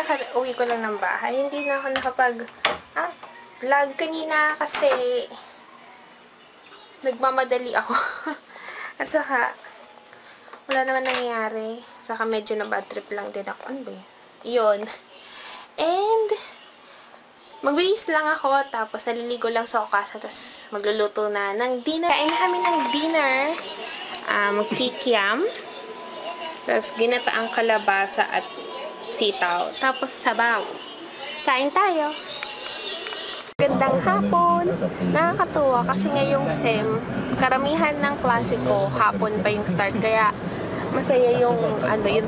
kaka-uwi ko lang ng bahay. Hindi na ako vlog kanina kasi nagmamadali ako. At saka, wala naman nangyayari. Saka medyo na bad trip lang din ako. Ano ba yun? Yun. And, magbihis lang ako. Tapos, naliligo lang sa okasa. Tapos, magluluto na ng dinner. Kain na kami ng dinner. Magkikiam. Tapos, ginataang kalabasa at sitaw. Tapos, sabaw. Kain tayo. Gandang hapon. Nakakatuwa kasi ngayong SEM, karamihan ng klase ko, hapon pa yung start. Kaya, masaya yung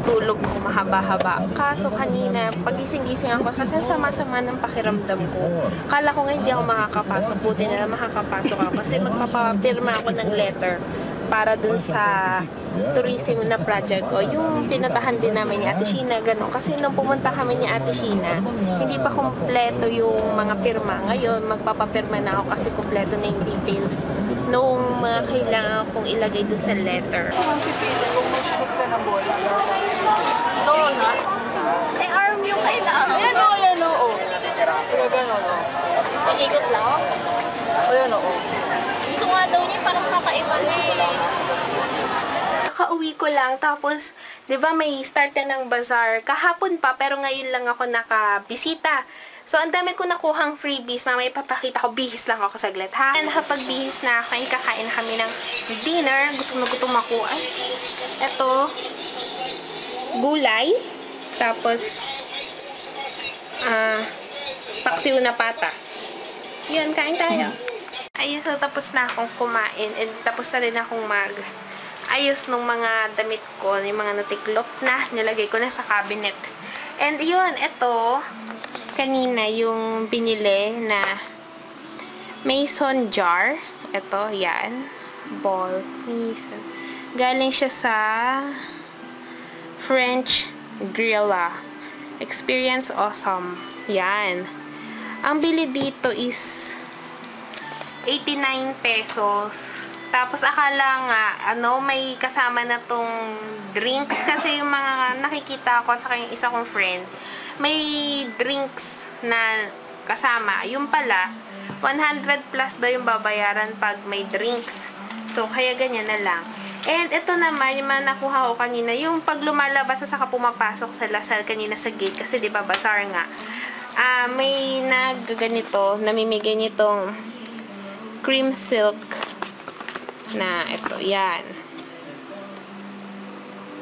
tulog ko mahaba-haba. Kaso kanina, pagising-gising ako kasi sama-sama ng pakiramdam ko. Kala ko nga hindi ako makakapasok. Buti na lang makakapasok ako kasi magpapapirma ako ng letter para dun sa tourism na project ko. Yung pinuntahan din namin ni Ate Sheena, gano'n. Kasi nung pumunta kami ni Ate Sheena, hindi pa kumpleto yung mga pirma. Ngayon, magpapapirma na ako kasi kumpleto na yung details nung mga kailangan kong ilagay dun sa letter. Kung si Peter, kung mag-shoot ka ng bola, Donut? May arm yung kailangan. Yan o. Kaya gano'n o. Pag-ikot lang? Ayan o. Gusto nga daw niya parang kakaiba na Kakauwi ko lang, tapos, di ba may start na ng bazaar. Kahapon pa, pero ngayon lang ako nakabisita. So, ang dami ko nakuhang freebies. Mamaya ipapakita ko, bihis lang ako saglit, ha? Nakapagbihis na, kakain kami ng dinner. Gutom na gutom ako. Ay, eto, gulay. Tapos, paksiw na pata. Yun, kain tayo. Ayun, so tapos na akong kumain. And tapos na rin akong ayos nung mga damit ko. Yung mga natiklop na, nilagay ko na sa cabinet. And yun, eto, kanina yung binili na mason jar. Ito, yan. Ball. Mason. Galing siya sa French Grilla. Experience awesome. Yan. Ang bili dito is 89 pesos. Tapos akala nga, may kasama na tong drinks. Kasi yung mga nakikita ko sa yung isa kong friend, may drinks na kasama. Yung pala, 100 plus daw yung babayaran pag may drinks. So, kaya ganyan na lang. And ito naman, yung mga nakuha ko kanina, yung pag lumalabas sa saka pumapasok sa Lasal kanina sa gate, kasi diba bazaar nga, may namimigay nitong cream silk na ito, yan.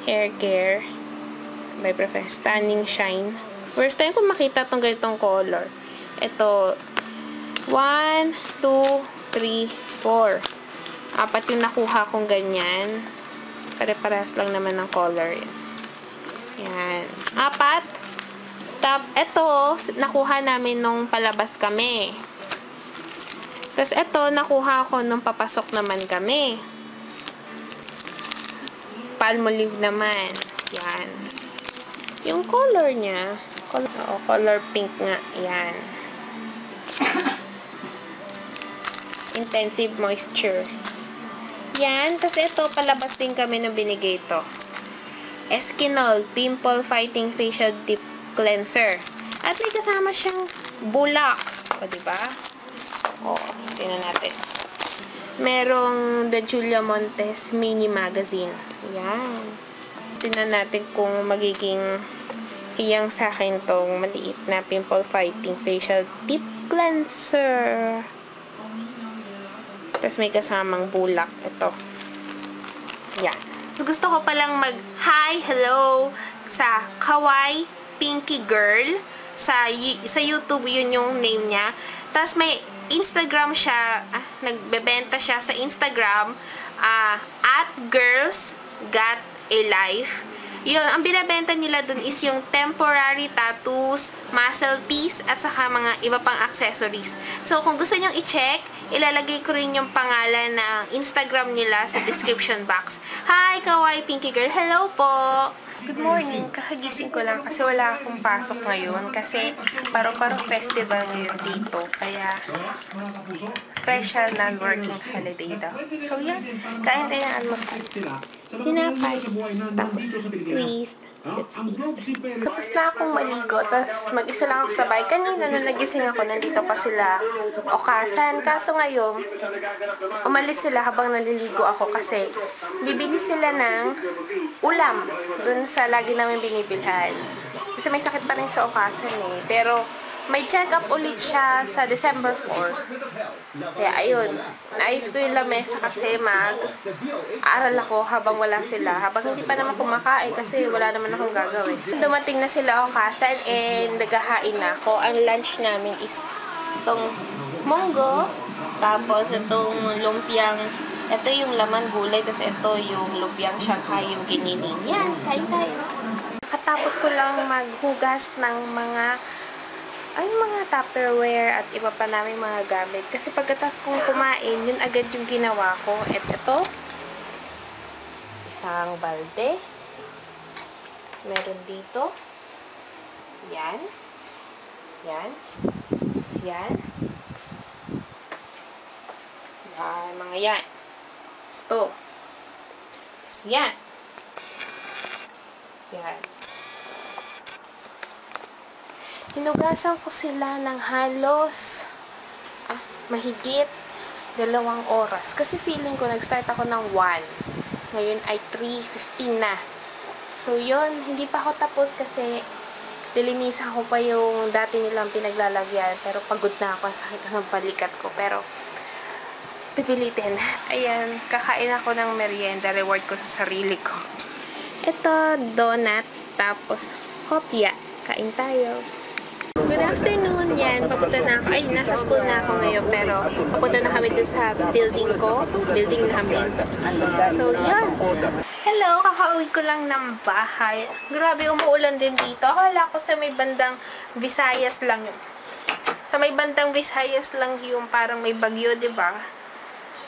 Hair care by Professor Stunning Shine. First time ko makita tong ganitong color. Ito, 1, 2, 3, 4. Apat yung nakuha kong ganyan. Pare-parehas lang naman ng color. Yan. Apat. Ito, nakuha namin nung palabas kami. Tapos ito, nakuha ko nung papasok naman kami. Palmolive naman. Yan. Yung color niya, color pink nga. Yan. Intensive moisture. Yan. Tapos ito, palabas din kami na binigay ito. Eskinol Pimple Fighting Facial Deep Cleanser. At may kasama siyang bulak. O, diba? O, tingnan natin. Merong The Julia Montes Mini Magazine. Yan. Tingnan natin kung magiging hiyang sa akin tong maliit na Pimple Fighting Facial Deep Cleanser. Tapos may kasamang bulak. Ito. Yan. Gusto ko palang mag-hi, hello sa Kawaii Pinky Girl. Sa YouTube, yun yung name niya. Tapos may Instagram siya. Nagbebenta siya sa Instagram. At Girls Got a Life. Yun, ang binibenta nila dun is yung temporary tattoos, muscle tees, at saka mga iba pang accessories. So, kung gusto nyong i-check, ilalagay ko rin yung pangalan ng Instagram nila sa description box. Hi, Kawaii Pinky Girl! Hello po! Good morning! Kakagising ko lang kasi wala akong pasok ngayon kasi paro-paro festival ngayon dito. Kaya, special non-working holiday daw. So, yan. Kain tayo ng almusal. Tinapay. Tapos, twist. Let's eat. Tapos na akong maligo. Tapos, mag-isa lang ako sa bahay. Kanina, nung nagising ako, nandito pa sila Okasan. Kaso ngayon, umalis sila habang naliligo ako kasi bibili sila ng ulam dun sa lagi namin binibilhan. Kasi may sakit pa rin sa Okasan eh. Pero, may check-up ulit siya sa December 4. Kaya, ayun. Naayos ko yung lamesa kasi mag-aaral ako habang wala sila. Habang hindi pa naman kumakain kasi wala naman akong gagawin. So, dumating na sila Okasan and naghahain na ako. Ang lunch namin is itong munggo. Tapos, itong lumpiang, ito yung laman gulay. Tapos, ito yung lumpiang Shanghai, yung giniling. Yan, kain tayo. Katapos ko lang maghugas ng mga Tupperware at iba pa namin mga gamit. Kasi pagkatapos kong kumain, yun agad yung ginawa ko. At ito, isang balde. Tapos meron dito. Yan. Yan. Tapos yan. Yan, mga yan. Ito. Tapos yan. Yan. Hinugasan ko sila ng halos mahigit 2 oras. Kasi feeling ko, nag-start ako ng 1. Ngayon ay 3:15 na. So, yun. Hindi pa ako tapos kasi lilinisan ko pa yung dati nilang pinaglalagyan. Pero pagod na ako. Sakit ng balikat ko. Pero, pipilitin. Ayan. Kakain ako ng merienda. Reward ko sa sarili ko. Ito, donut. Tapos, hopya. Kain tayo. Good afternoon, yan. Papunta na ako. Ay, nasa school na ako ngayon, pero papunta na kami dun sa building ko. Building namin. So, yun. Hello, kakauwi ko lang ng bahay. Grabe, umuulan din dito. Akala ko sa may bandang Visayas lang yun. Sa may bandang Visayas lang yung parang may bagyo, diba?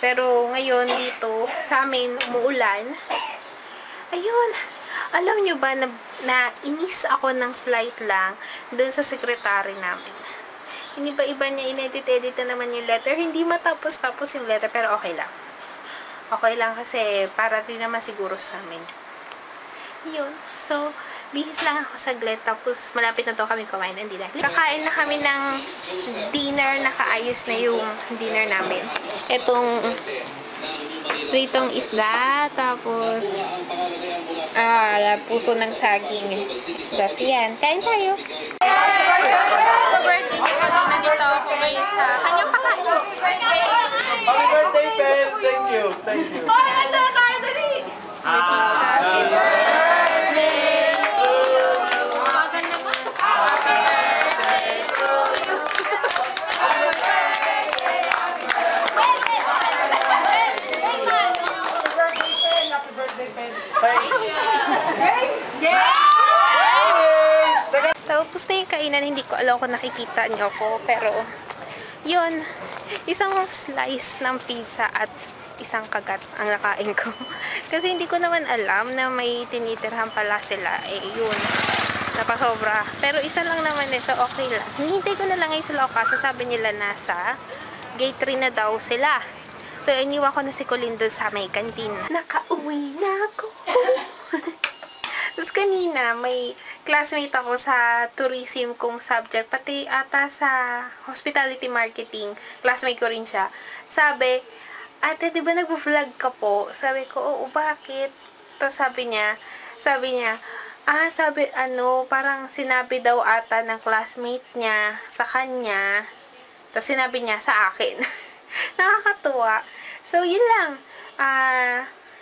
Pero ngayon dito, sa amin, umuulan. Ayun. Alam nyo ba na inis ako ng slight lang dun sa secretary namin. Hindi ba iba niya inedit-edit na naman yung letter? Hindi matapos-tapos yung letter, pero okay lang. Okay lang kasi para din naman siguro sa amin. Yun. So, bihis lang ako saglit. Tapos, malapit na to kami kumain ng dinner. Kakain na kami ng dinner. Nakaayos na yung dinner namin. Itong isda, tapos puso ng saging. Tapos yan, kain tayo. Sa birthday niya kanina dito ako ngayon sa kanyang pakain. Happy birthday, Pen! Thank you. Thank you. Oh, ito tayo dali! Happy birthday to you. Magal naman. Happy birthday to you. Tapos na yung kainan, hindi ko alam kung nakikita niyo ako, pero yun, isang slice ng pizza at isang kagat ang nakain ko. Kasi hindi ko naman alam na may tinitirhan pala sila, yun, napasobra. Pero isa lang naman so okay lang. Hinihintay ko na lang ngayon sila Okasan, sabi nila nasa gate 3 na daw sila. So, iniwan ko na si Colin doon sa may kantina. Nakauwi na ako! Tapos kanina, may classmate ako sa tourism kong subject, pati ata sa hospitality marketing, classmate ko rin siya. Sabi, ate, di ba nag-vlog ka po? Sabi ko, oo, bakit? Tapos sabi niya, parang sinabi daw ata ng classmate niya sa kanya, tapos sinabi niya sa akin. Nakakatuwa. So, yun lang.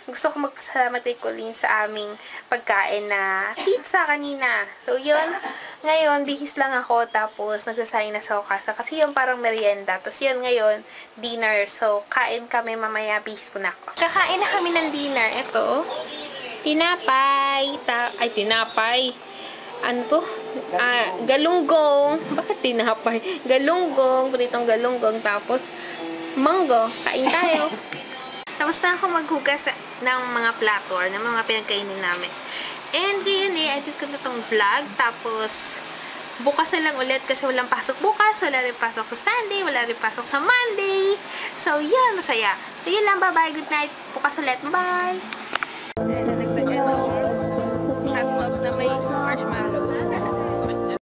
Gusto ko magpasalamat kay Colleen sa aming pagkain na pizza kanina. So, yun. Ngayon, bihis lang ako. Tapos, nagsasayang na sa Okasan. Kasi yun parang merienda. Tapos, yun ngayon, dinner. So, kain kami mamaya. Bihis po na ako. Kakain na kami ng dinner. Ito. Tinapay. Tinapay. Ano to? Galunggong. Bakit tinapay? Galunggong. Pritong galunggong. Tapos, munggo. Kain tayo. Tapos na ako maghugas ng mga plato or ng mga pinagkainin namin. And ngayon edit ko na tong vlog. Tapos, bukas na lang ulit kasi walang pasok bukas, wala rin pasok sa Sunday, wala rin pasok sa Monday. So, yun, masaya. So, yun lang, bye-bye, good night. Bukas ulit, bye! Nadagdagan ng hotdog na may marshmallow.